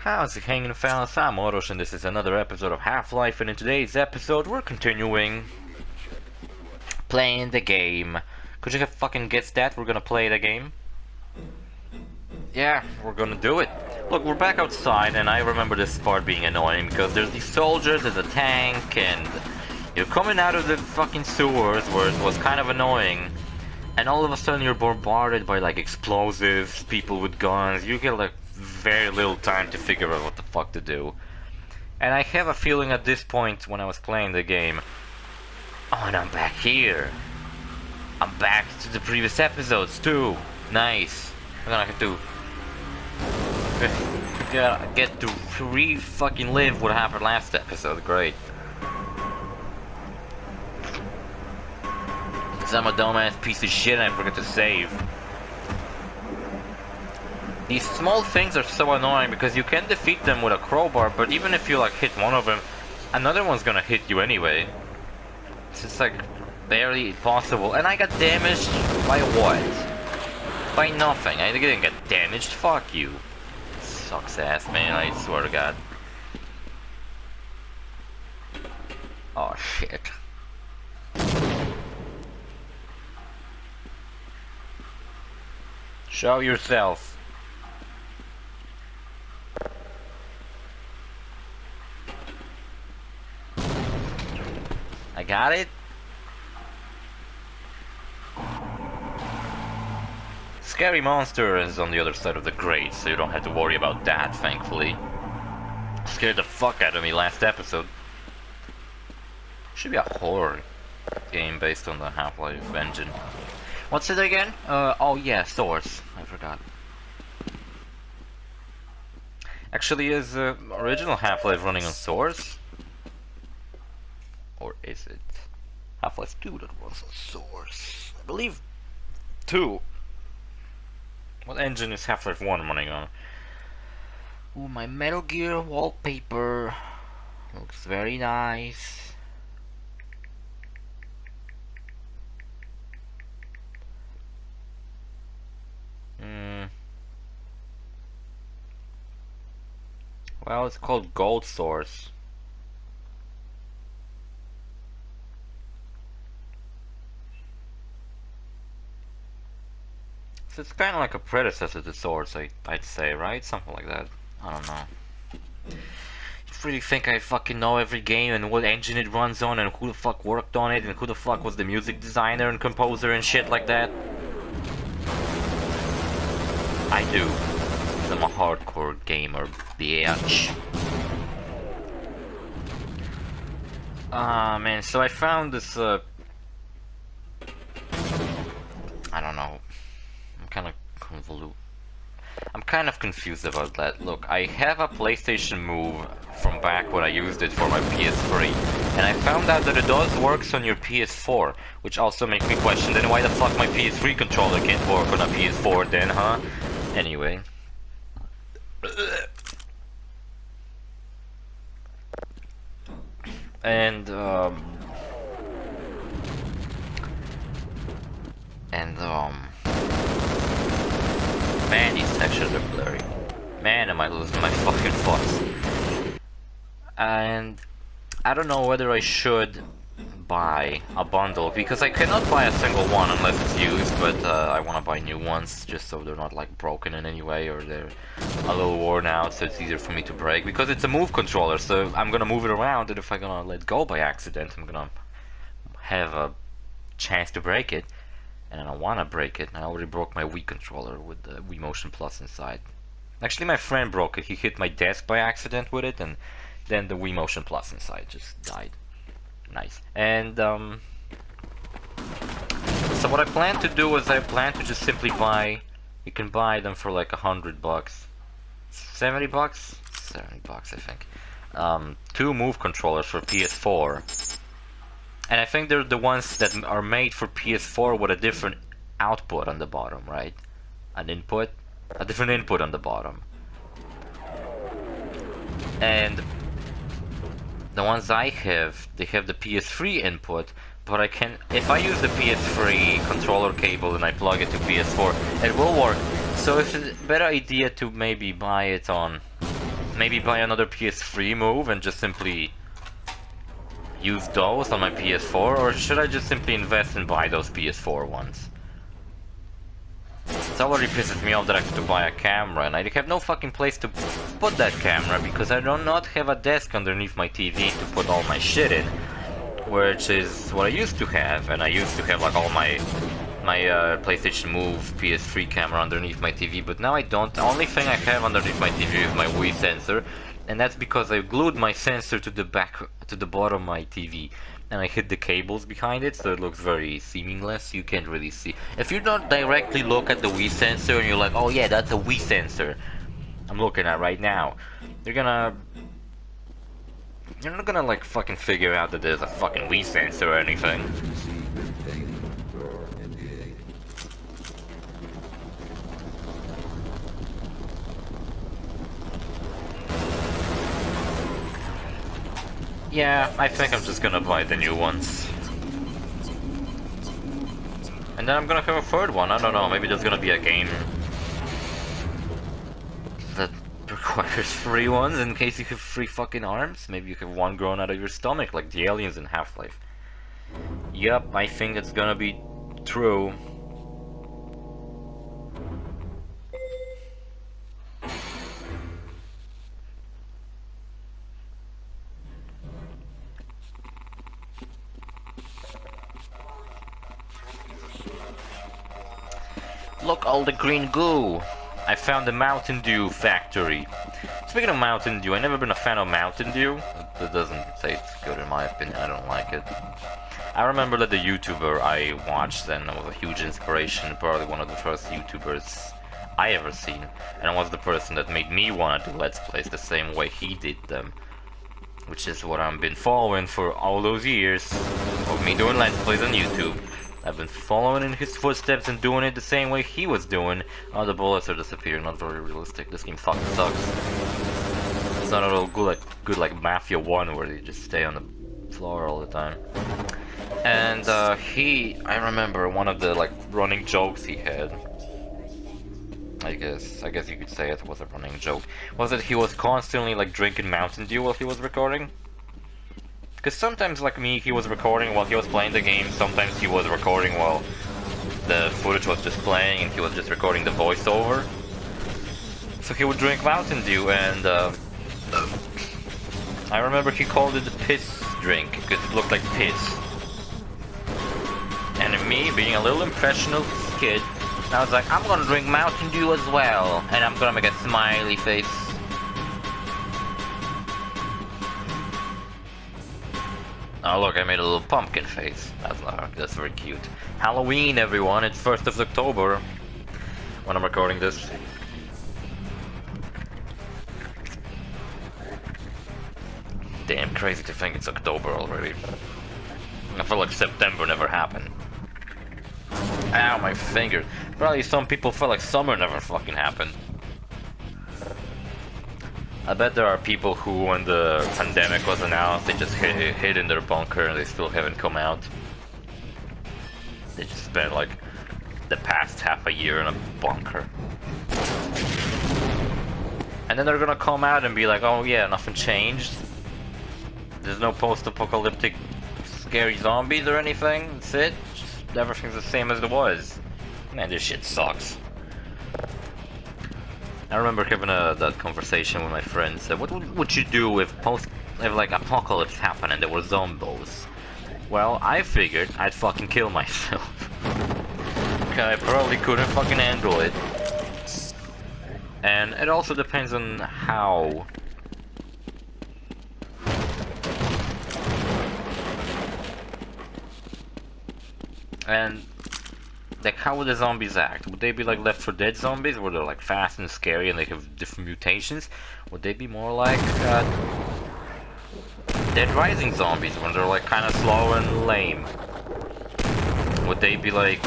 How's it hanging, fellas? I'm OrosZ, and this is another episode of Half-Life, and in today's episode we're continuing playing the game. Could you have fucking guessed that we're gonna play the game? Yeah, we're gonna do it. Look, we're back outside, and I remember this part being annoying, because there's these soldiers, there's a tank, and you're coming out of the fucking sewers, where it was kind of annoying. And all of a sudden you're bombarded by like explosives, people with guns. You get like very little time to figure out what the fuck to do. And I have a feeling at this point when I was playing the game, oh, and I'm back here. I'm back to the previous episodes too. Nice. I'm gonna have to get to re-fucking live what happened last episode. Great. Because I'm a dumbass piece of shit and I forget to save. These small things are so annoying because you can defeat them with a crowbar, but even if you like hit one of them, another one's gonna hit you anyway. It's just like barely possible. And I got damaged by what? By nothing. I didn't get damaged. Fuck you. Sucks ass, man, I swear to God. Oh shit. Show yourself. I got it. Scary monster is on the other side of the grate, so you don't have to worry about that, thankfully. Scared the fuck out of me last episode. Should be a horror game based on the Half-Life engine. What's it again? Oh yeah, Source. I forgot. Actually, is the original Half-Life running on Source? Or is it Half-Life 2 that was on Source? I believe 2. What engine is Half-Life 1 running on? Ooh, my Metal Gear wallpaper looks very nice. Well, it's called Gold Source. So it's kind of like a predecessor to Source, I'd say, right? Something like that. I don't know. You really think I fucking know every game and what engine it runs on and who the fuck worked on it and who the fuck was the music designer and composer and shit like that? I do. I'm a hardcore gamer, bitch. Ah, man, so I found this, I don't know. I'm kind of confused about that. Look, I have a PlayStation Move from back when I used it for my PS3, and I found out that it does works on your PS4, which also makes me question then why the fuck my PS3 controller can't work on a PS4 then, huh? Anyway. And man, these textures are blurry. Man, am I losing my fucking thoughts. And I don't know whether I should buy a bundle, because I cannot buy a single one unless it's used, but I want to buy new ones just so they're not like broken in any way or they're a little worn out, so it's easier for me to break, because it's a move controller, so I'm gonna move it around, and if I'm gonna let go by accident, I'm gonna have a chance to break it, and I don't want to break it. I already broke my Wii controller with the Wii Motion Plus inside. Actually, my friend broke it. He hit my desk by accident with it, and then the Wii Motion Plus inside just died. Nice. And so what I plan to do is I plan to just simply buy. You can buy them for like $100, $70, $70 I think. 2 move controllers for PS4, and I think they're the ones that are made for PS4 with a different output on the bottom, right? A different input on the bottom. And the ones I have, they have the PS3 input, but I can, if I use the PS3 controller cable and I plug it to PS4, it will work. So it's a better idea to maybe buy it on maybe buy another PS3 move and just simply use those on my PS4, or should I just simply invest and buy those PS4 ones? It already pisses me off that I have to buy a camera, and I have no fucking place to put that camera because I do not have a desk underneath my TV to put all my shit in, which is what I used to have, and I used to have like all my PlayStation Move PS3 camera underneath my TV, but now I don't. The only thing I have underneath my TV is my Wii sensor, and that's because I glued my sensor to the bottom of my TV, and I hid the cables behind it, so it looks very seamless. You can't really see. If you don't directly look at the Wii sensor and you're like, oh yeah, that's a Wii sensor I'm looking at right now, you're not gonna like fucking figure out that there's a fucking Wii sensor or anything. Yeah, I think I'm just gonna buy the new ones. And then I'm gonna have a third one, I don't know, maybe there's gonna be a game that requires 3 ones in case you have 3 fucking arms. Maybe you have one growing out of your stomach, like the aliens in Half-Life. Yep, I think it's gonna be true. Look, all the green goo! I found the Mountain Dew factory. Speaking of Mountain Dew, I've never been a fan of Mountain Dew. It doesn't taste good in my opinion, I don't like it. I remember that the YouTuber I watched and was a huge inspiration, probably one of the first YouTubers I ever seen. And was the person that made me want to do Let's Plays the same way he did them. Which is what I've been following for all those years of me doing Let's Plays on YouTube. I've been following in his footsteps and doing it the same way he was doing. Oh, the bullets are disappearing, not very realistic. This game fucking sucks. It's not at all good like Mafia 1 where they just stay on the floor all the time. And I remember one of the like running jokes he had. I guess you could say it was a running joke. Was that he was constantly like drinking Mountain Dew while he was recording? Because sometimes, like me, he was recording while he was playing the game, sometimes he was recording while the footage was just playing and he was just recording the voiceover. So he would drink Mountain Dew, and I remember he called it the piss drink, because it looked like piss. And me, being a little impressionable kid, I was like, I'm gonna drink Mountain Dew as well, and I'm gonna make a smiley face. Oh look, I made a little pumpkin face. That's very cute. Halloween, everyone! It's 1st of October when I'm recording this. Damn crazy to think it's October already. I feel like September never happened. Ow, my finger. Probably some people feel like summer never fucking happened. I bet there are people who, when the pandemic was announced, they just hid in their bunker and they still haven't come out. They just spent like the past half a year in a bunker. And then they're gonna come out and be like, oh yeah, nothing changed. There's no post-apocalyptic scary zombies or anything. That's it. Just everything's the same as it was. Man, this shit sucks. I remember having that conversation with my friends. Said, what would you do if like apocalypse happened and there were zombies? Well, I figured I'd fucking kill myself. Okay, I probably couldn't fucking handle it. And it also depends on how. And like, how would the zombies act? Would they be like Left 4 Dead zombies, where they're like fast and scary and they have different mutations? Would they be more like Dead Rising zombies, when they're like kind of slow and lame? Would they be like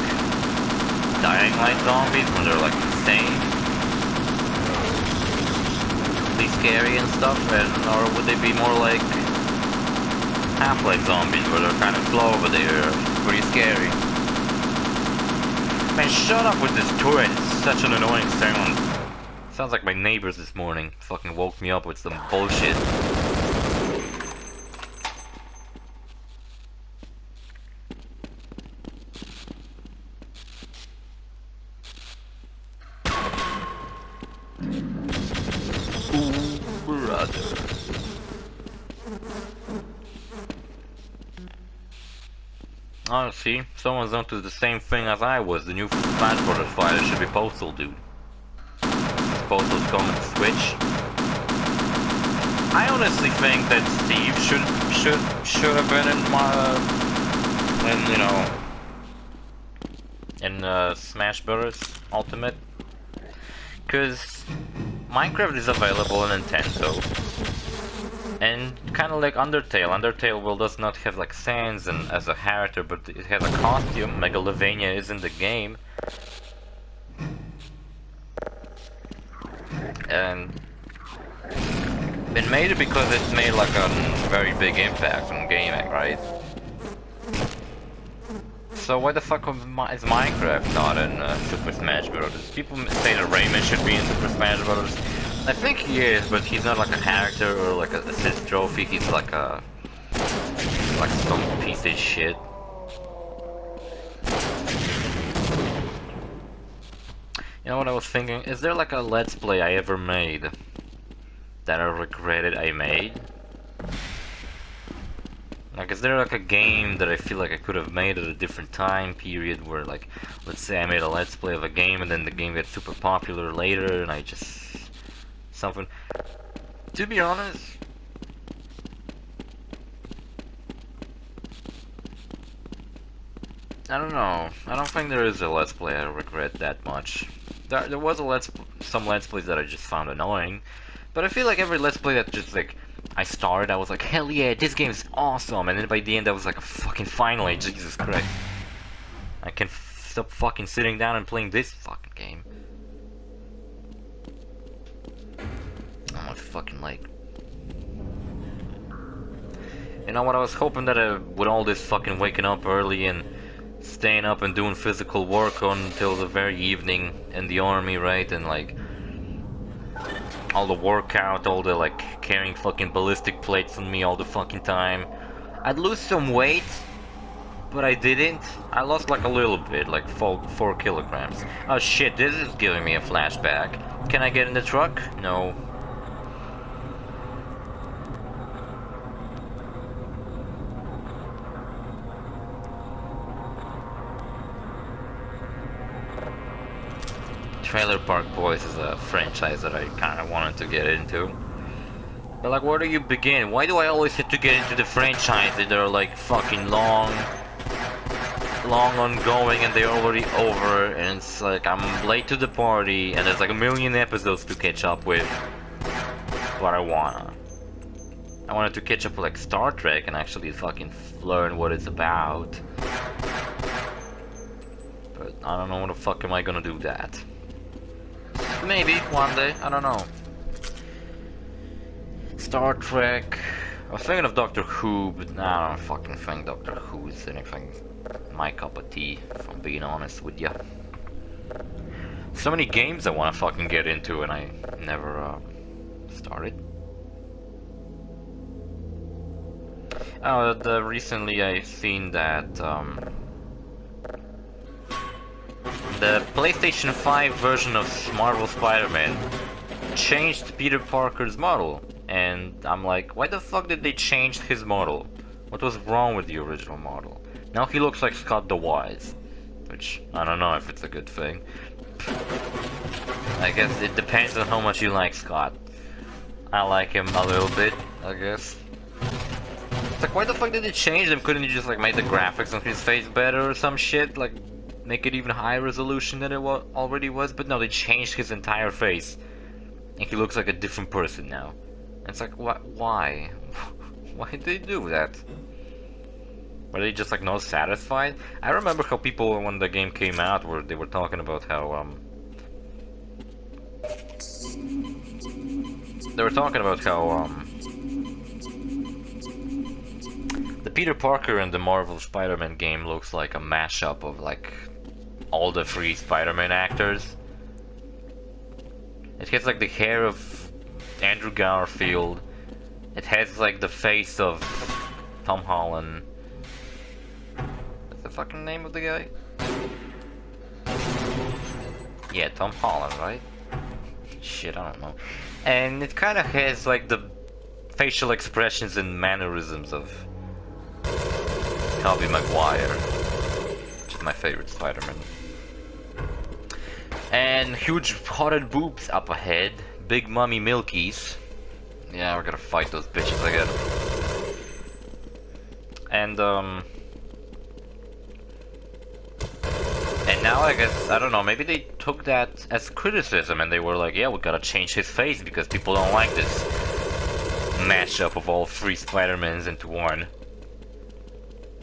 Dying Light zombies, when they're like insane, really scary and stuff? Or would they be more like Half-Life zombies, where they're kind of slow but they're pretty scary? Man, shut up with this turret, it's such an annoying sound. Sounds like my neighbors this morning fucking woke me up with some bullshit. Ooh, brother. Oh, see, someone's onto the same thing as I was. The new Smash Brothers fighter should be Postal, dude. Postal's coming to Switch. I honestly think that Steve should have been in Smash Brothers Ultimate, because Minecraft is available on Nintendo, and kind of like Undertale. Undertale does not have like Sans and as a character, but it has a costume. Megalovania is in the game, and it made it because it made like a very big impact on gaming, right? So why the fuck is Minecraft not in Super Smash Bros? People say that Rayman should be in Super Smash Bros. I think he is, but he's not like a character or like an assist trophy. He's like some piece of shit. You know what I was thinking? Is there like a Let's Play I ever made that I regretted I made? Like, is there like a game that I feel like I could have made at a different time period where, like, let's say I made a Let's Play of a game and then the game got super popular later and I just... something... To be honest... I don't know. I don't think there is a Let's Play I regret that much. There was some Let's Plays that I just found annoying, but I feel like every Let's Play that just like I started, I was like, hell yeah, this game is awesome, and then by the end I was like, fucking finally, Jesus Christ, I can stop fucking sitting down and playing this fucking game. I'm not fucking like. You know what? I was hoping that with all this fucking waking up early and staying up and doing physical work until the very evening in the army, right? And like all the workout, all the like carrying fucking ballistic plates on me all the fucking time, I'd lose some weight, but I didn't. I lost like a little bit, like 4 kilograms. Oh shit, this is giving me a flashback. Can I get in the truck? No. Trailer Park Boys is a franchise that I kind of wanted to get into. But like, where do you begin? Why do I always have to get into the franchises that are like fucking long ongoing and they're already over, and it's like I'm late to the party and there's like a million episodes to catch up with. But I wanted to catch up with like Star Trek and actually fucking learn what it's about. But I don't know when the fuck am I gonna do that. Maybe one day, I don't know. Star Trek. I was thinking of Doctor Who, but I don't fucking think Doctor Who is anything my cup of tea, if I'm being honest with ya. So many games I want to fucking get into and I never started. Oh, recently I seen that the PlayStation 5 version of Marvel Spider-Man changed Peter Parker's model, and I'm like, why the fuck did they change his model? What was wrong with the original model? Now he looks like Scott the Wise, which I don't know if it's a good thing. I guess it depends on how much you like Scott. I like him a little bit, I guess. It's like, why the fuck did they change them? Couldn't you just like make the graphics on his face better or some shit? Like, make it even higher resolution than it already was? But no, they changed his entire face. And he looks like a different person now. And it's like, why? Why did they do that? Were they just like not satisfied? I remember how people, when the game came out, they were talking about how they were talking about how the Peter Parker in the Marvel Spider-Man game looks like a mashup of like all the 3 Spider-Man actors. It has like the hair of Andrew Garfield. It has like the face of Tom Holland. What's the fucking name of the guy? Yeah, Tom Holland, right? Shit, I don't know. And it kind of has like the facial expressions and mannerisms of Tobey Maguire, which is my favorite Spider-Man. And huge hotted boobs up ahead, big mummy milkies. Yeah, we're gonna fight those bitches again. And now I guess, I don't know, maybe they took that as criticism and they were like, yeah, we gotta change his face because people don't like this mashup of all three Spider-Mans into one.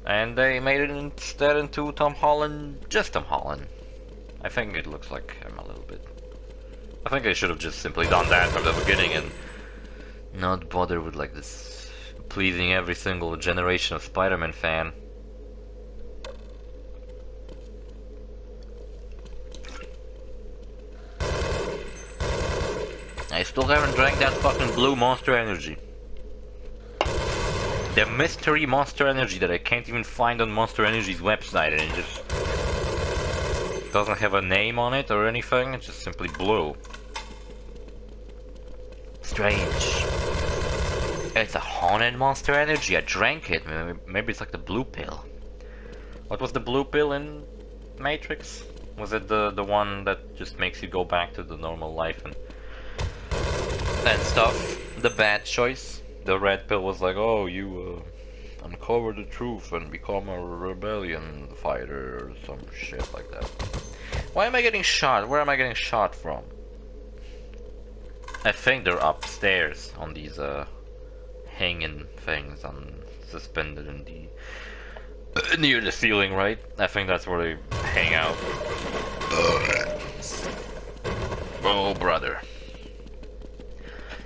And they made it instead into Tom Holland, just Tom Holland. I think it looks like him a little bit. I think they should have just simply done that from the beginning and not bother with like this pleasing every single generation of Spider-Man fan. I still haven't drank that fucking blue Monster Energy. The mystery Monster Energy that I can't even find on Monster Energy's website, and it just doesn't have a name on it or anything, it's just simply blue. Strange. It's a haunted Monster Energy, I drank it, maybe it's like the blue pill. What was the blue pill in Matrix? Was it the one that just makes you go back to the normal life and stuff? The bad choice. The red pill was like, oh, you uncover the truth and become a rebellion fighter or some shit like that. Why am I getting shot? Where am I getting shot from? I think they're upstairs on these hanging things, suspended in the near the ceiling, right? I think that's where they hang out. Oh, brother.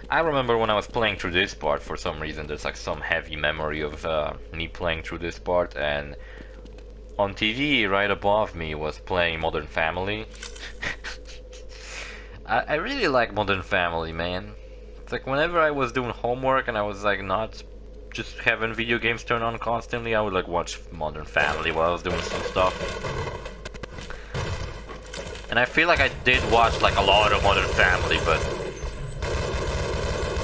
I remember when I was playing through this part, for some reason there's like some heavy memory of me playing through this part, and on TV right above me was playing Modern Family. I really like Modern Family, man. It's like whenever I was doing homework and I was like not just having video games turned on constantly, I would like watch Modern Family while I was doing some stuff. And I feel like I did watch like a lot of Modern Family, but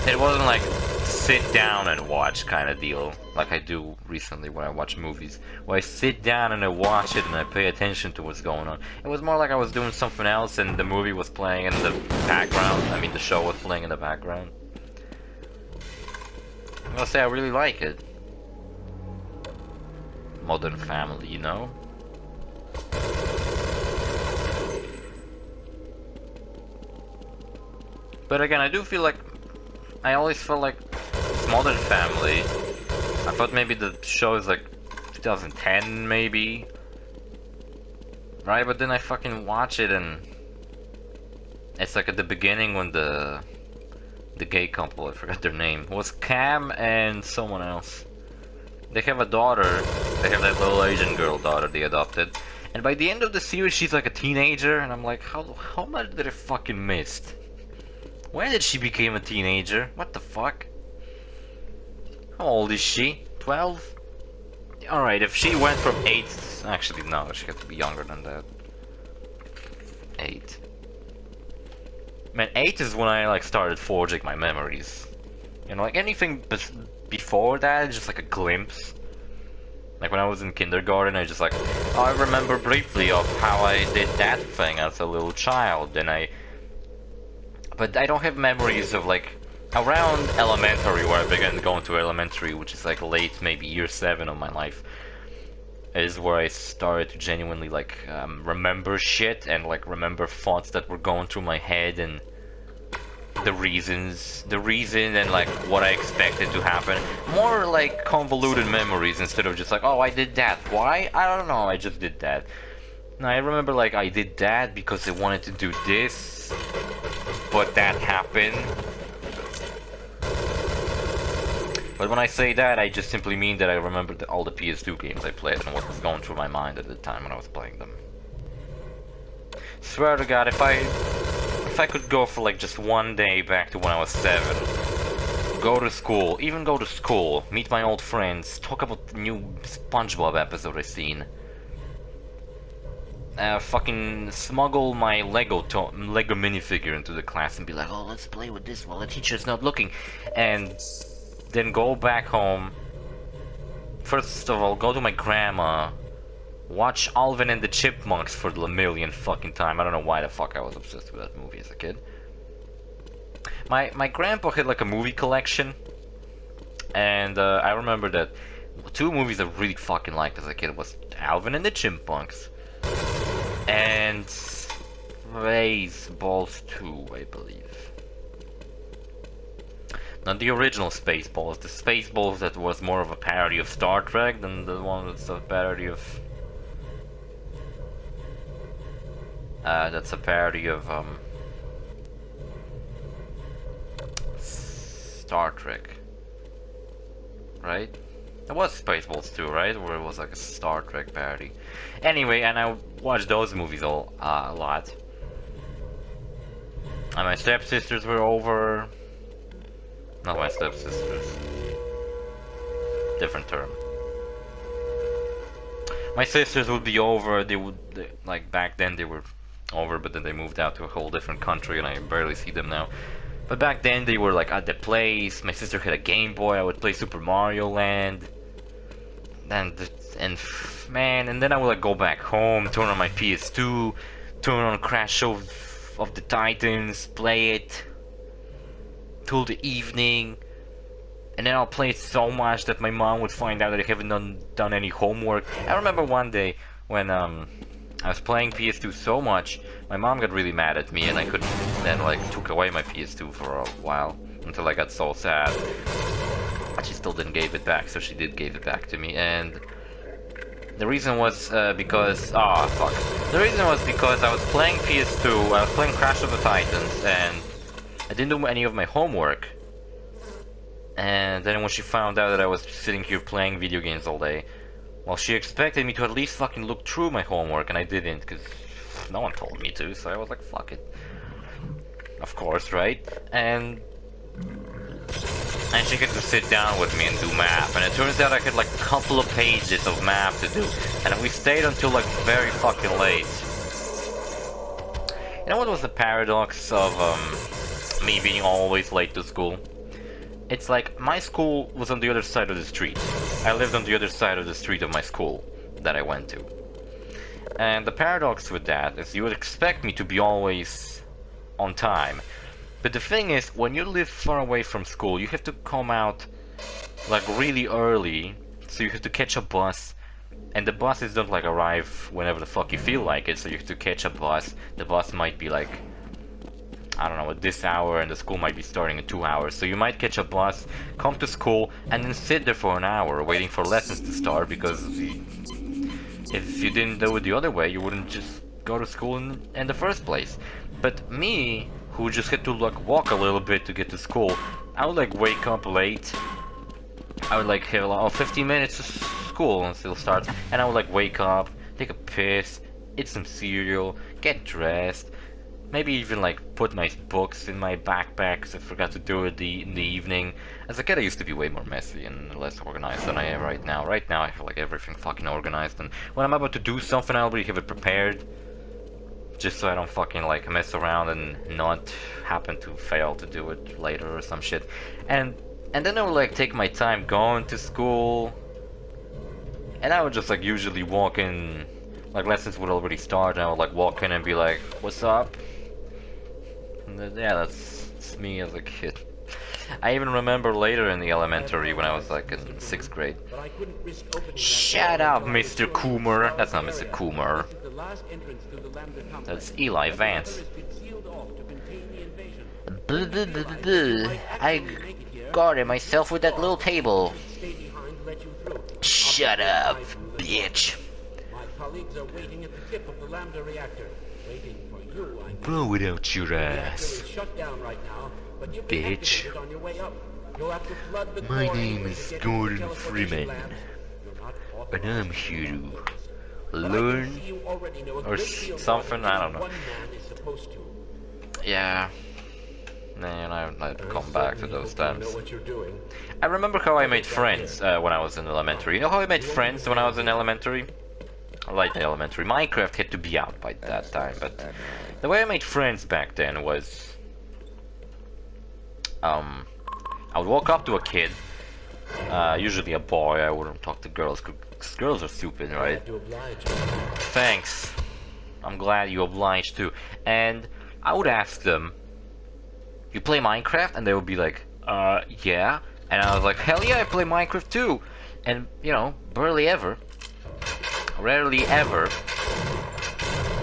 it wasn't like sit down and watch kind of deal like I do recently when I watch movies, where I sit down and I watch it and I pay attention to what's going on. It was more like I was doing something else and the movie was playing in the background. I mean, the show was playing in the background. I'm gonna say I really like it. Modern Family, you know? But again, I do feel like I always felt like it's Modern Family. I thought maybe the show is like 2010 maybe. Right, but then I fucking watch it and it's like at the beginning when the gay couple, I forgot their name, was Cam and someone else. They have a daughter, they have that little Asian girl daughter they adopted. And by the end of the series she's like a teenager and I'm like, how much did I fucking miss? When did she become a teenager? What the fuck? How old is she? 12? Alright, if she went from 8... Actually, no, she had to be younger than that. 8. Man, 8 is when I like started forging my memories. You know, like anything before that, just like a glimpse. Like when I was in kindergarten, I just like... Oh, I remember briefly of how I did that thing as a little child, and but I don't have memories of like around elementary, where I began going to elementary, which is like late, maybe year 7 of my life, is where I started to genuinely like remember shit and like remember thoughts that were going through my head and the reason and like what I expected to happen. More like convoluted memories instead of just like, oh, I did that. Why? I don't know, I just did that. No, I remember like I did that because I wanted to do this, but that happened. But when I say that, I just simply mean that I remember all the PS2 games I played and what was going through my mind at the time when I was playing them. Swear to God, if I if I could go for like just one day back to when I was 7, go to school, even go to school, meet my old friends, talk about the new SpongeBob episode I've seen, fucking smuggle my Lego minifigure into the class and be like, oh, let's play with this while the teacher's not looking, and then go back home. First of all, go to my grandma, watch Alvin and the Chipmunks for the millionth fucking time. I don't know why the fuck I was obsessed with that movie as a kid. My grandpa had like a movie collection, and I remember that 2 movies I really fucking liked as a kid was Alvin and the Chipmunks and Spaceballs 2, I believe. Not the original Spaceballs, the Spaceballs that was more of a parody of Star Trek than the one that's a parody of... that's a parody of, Star Trek. Right? It was Spaceballs 2, right? Where it was like a Star Trek parody. Anyway, and I watched those movies a lot. And my stepsisters were over... Not my stepsisters. Different term. My sisters would be over, like back then they were over, but then they moved out to a whole different country and I barely see them now. But back then they were like at the place, my sister had a Game Boy, I would play Super Mario Land. And man, and then I would like go back home, turn on my PS2, turn on Crash of the Titans, play it till the evening. And then I'll play it so much that my mom would find out that I haven't done any homework. I remember one day when I was playing PS2 so much, my mom got really mad at me and I couldn't, then like took away my PS2 for a while until I got so sad. She still didn't give it back, so she did give it back to me, and the reason was because the reason was because I was playing PS2, I was playing Crash of the Titans, and I didn't do any of my homework. And then when she found out that I was sitting here playing video games all day, well, she expected me to at least fucking look through my homework, and I didn't, because no one told me to, so I was like, fuck it. Of course, right? And she had to sit down with me and do math, and it turns out I had like a couple of pages of math to do, and we stayed until like very fucking late. You know what was the paradox of me being always late to school? It's like, my school was on the other side of the street. I lived on the other side of the street of my school that I went to. And the paradox with that is you would expect me to be always on time. But the thing is, when you live far away from school, you have to come out like really early, so you have to catch a bus. And the buses don't like arrive whenever the fuck you feel like it, so you have to catch a bus. The bus might be like, I don't know, at this hour, and the school might be starting in 2 hours. So you might catch a bus, come to school, and then sit there for an hour waiting for lessons to start, because if you didn't do it the other way, you wouldn't just go to school in the first place. But me, who just had to like walk a little bit to get to school, I would like wake up late. I would like have like 15 minutes of school until it starts, and I would like wake up, take a piss, eat some cereal, get dressed. Maybe even like put my books in my backpack, because I forgot to do it in the evening. As a kid I used to be way more messy and less organized than I am right now. Right now I feel like everything fucking organized, and when I'm about to do something I already have it prepared. Just so I don't fucking like mess around and not happen to fail to do it later or some shit. And then I would like take my time going to school. And I would just like usually walk in, like lessons would already start, and I would like walk in and be like, what's up? Yeah, that's me as a kid. I even remember later in the elementary when I was like in 6th grade. Shut up, Mr. Coomer. That's not Mr. Coomer. That's Eli Vance. I guarded myself with that little table. Shut up, bitch. Blow it out your ass, bitch. My name is Gordon Freeman, and I'm here to learn or something, I don't know. Yeah. Man, I'd come back to those times. Know what you're doing. I remember how I made friends when I was in elementary. You know how I made friends when I was in elementary? Like elementary. Minecraft had to be out by that time, but the way I made friends back then was... I would walk up to a kid, usually a boy. I wouldn't talk to girls, because girls are stupid, right? Thanks. I'm glad you obliged too. And I would ask them, you play Minecraft? And they would be like, yeah. And I was like, hell yeah, I play Minecraft too. And, you know, rarely ever,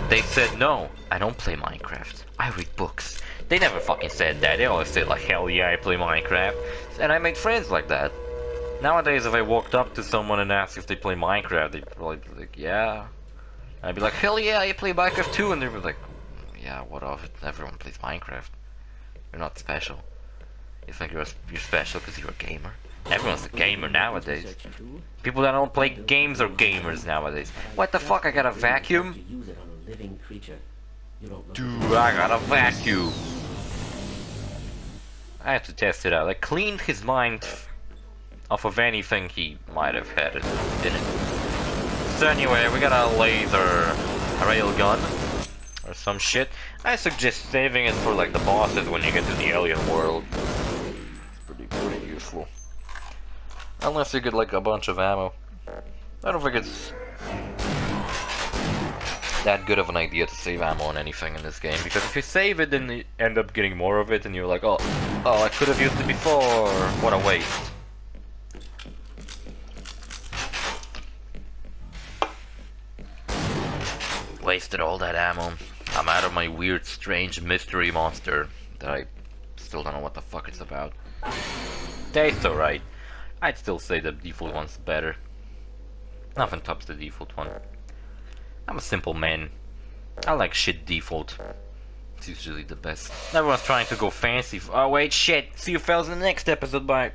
they said, no, I don't play Minecraft. I read books. They never fucking said that. They always said like, hell yeah, I play Minecraft. And I made friends like that. Nowadays, if I walked up to someone and asked if they play Minecraft, they'd probably be like, yeah. And I'd be like, hell yeah, I play Minecraft too. And they'd be like, yeah, what of it? Everyone plays Minecraft. You're not special. You think you're special because you're a gamer? Everyone's a gamer nowadays. People that don't play games are gamers nowadays. What the fuck? I got a vacuum? Dude, I got a vacuum. I have to test it out. I cleaned his mind off of anything he might have had in it. So anyway, we got a laser railgun or some shit. I suggest saving it for like the bosses when you get to the alien world. It's pretty useful. Unless you get like a bunch of ammo. I don't think it's that good of an idea to save ammo on anything in this game, because if you save it then you end up getting more of it and you're like, oh I could have used it before. What a waste. Wasted all that ammo. I'm out of my weird, strange mystery monster that I still don't know what the fuck it's about. Tastes alright. I'd still say the default one's better. Nothing tops the default one. I'm a simple man. I like shit default. It's usually the best. Everyone's trying to go fancy. Oh wait, shit. See you fellas in the next episode. Bye.